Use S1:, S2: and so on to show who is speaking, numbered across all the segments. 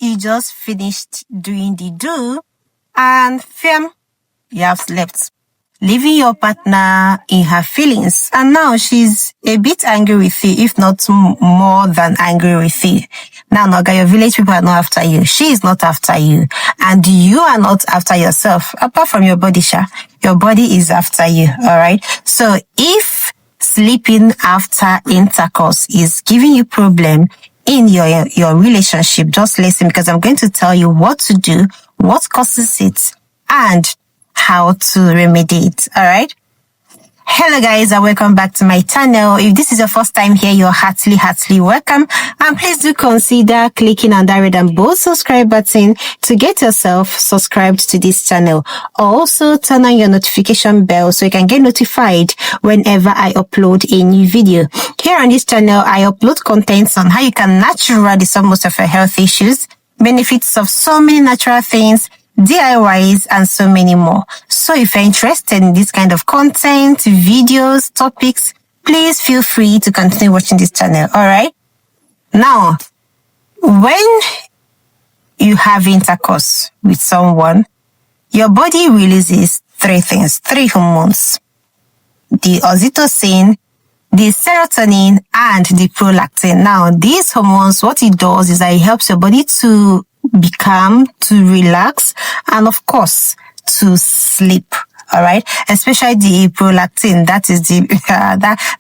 S1: you just finished doing the do and you have slept, leaving your partner in her feelings. And now she's a bit angry with you, if not more than angry with you. Now, Noga, your village people are not after you. She is not after you. And you are not after yourself. Apart from your body, your body is after you. All right. So if sleeping after intercourse is giving you problem in your relationship, just listen, because I'm going to tell you what to do, what causes it, and how to remedy it. All right. Hello guys, and welcome back to my channel. If this is your first time here, you're heartily welcome, and please do consider clicking on that red and bold subscribe button to get yourself subscribed to this channel. Also turn on your notification bell so you can get notified whenever I upload a new video. Here on this channel, I upload contents on how you can naturally solve most of your health issues, benefits of so many natural things, DIYs, and so many more. So if you're interested in this kind of content, videos, topics, please feel free to continue watching this channel. All right. Now, when you have intercourse with someone, your body releases three hormones: the oxytocin, the serotonin, and the prolactin. Now, these hormones, what it does is that it helps your body to be calm, to relax, and of course, to sleep. All right. Especially the prolactin. That is the,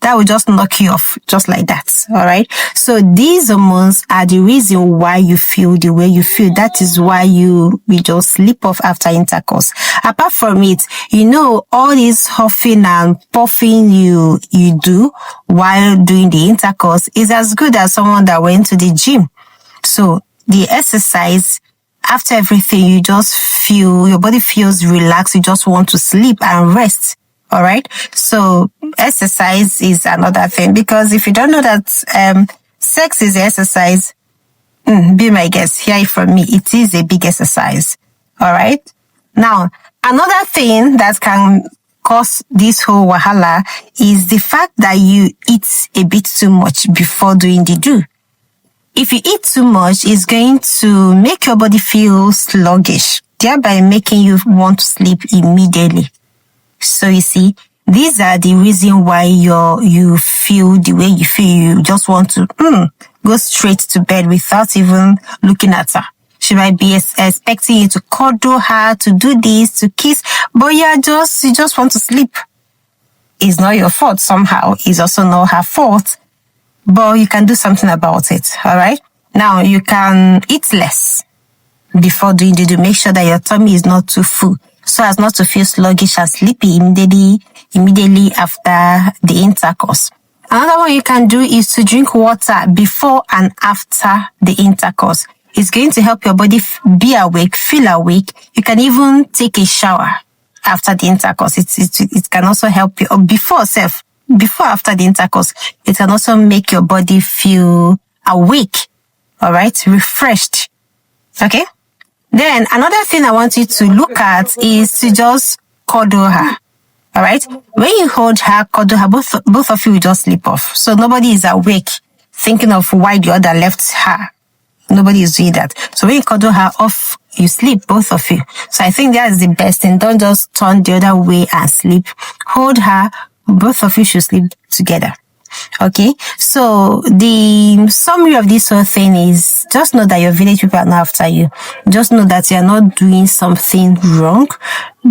S1: that will just knock you off just like that. All right. So these hormones are the reason why you feel the way you feel. That is why we just sleep off after intercourse. Apart from it, all this huffing and puffing you do while doing the intercourse is as good as someone that went to the gym. So the exercise, after everything, you just feel, your body feels relaxed. You just want to sleep and rest. All right. So exercise is another thing, because if you don't know that sex is exercise, be my guest, hear it from me. It is a big exercise. All right. Now, another thing that can cause this whole wahala is the fact that you eat a bit too much before doing the do. If you eat too much, it's going to make your body feel sluggish, thereby making you want to sleep immediately. So you see, these are the reason why you feel the way you feel. You just want to go straight to bed without even looking at her. She might be expecting you to cuddle her, to do this, to kiss, but you just want to sleep. It's not your fault somehow. It's also not her fault. But you can do something about it, all right? Now, you can eat less before doing the do. Make sure that your tummy is not too full, so as not to feel sluggish and sleepy immediately after the intercourse. Another one you can do is to drink water before and after the intercourse. It's going to help your body be awake, feel awake. You can even take a shower after the intercourse. It can also help you, or before after the intercourse, it can also make your body feel awake, all right, refreshed. Okay. Then another thing I want you to look at is to just cuddle her. All right. When you hold her, cuddle her, both of you will just sleep off. So nobody is awake thinking of why the other left her. Nobody is doing that. So when you cuddle her off, you sleep, both of you. So I think that is the best thing. Don't just turn the other way and sleep. Hold her. Both of you should sleep together. Okay. So the summary of this whole thing is, just know that your village people are not after you. Just know that you are not doing something wrong.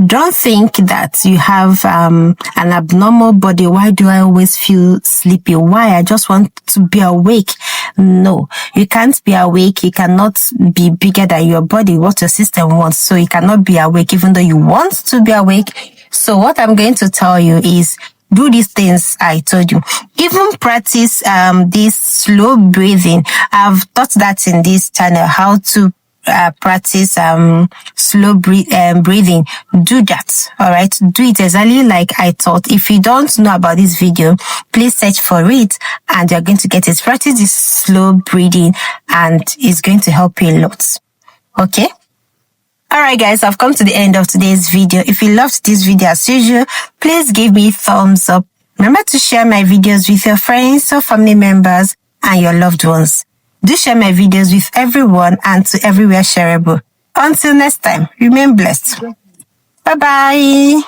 S1: Don't think that you have an abnormal body. Why do I always feel sleepy? Why? I just want to be awake. No, you can't be awake. You cannot be bigger than your body, what your system wants. So you cannot be awake even though you want to be awake. So what I'm going to tell you is, do these things I told you. Even practice this slow breathing. I've taught that in this channel, how to practice slow breathing. Do that. All right. Do it exactly like I taught. If you don't know about this video, please search for it and you're going to get it. Practice this slow breathing and it's going to help you a lot. Okay. Alright guys, I've come to the end of today's video. If you loved this video as usual, please give me a thumbs up. Remember to share my videos with your friends or family members and your loved ones. Do share my videos with everyone and to everywhere shareable. Until next time, remain blessed. Bye-bye.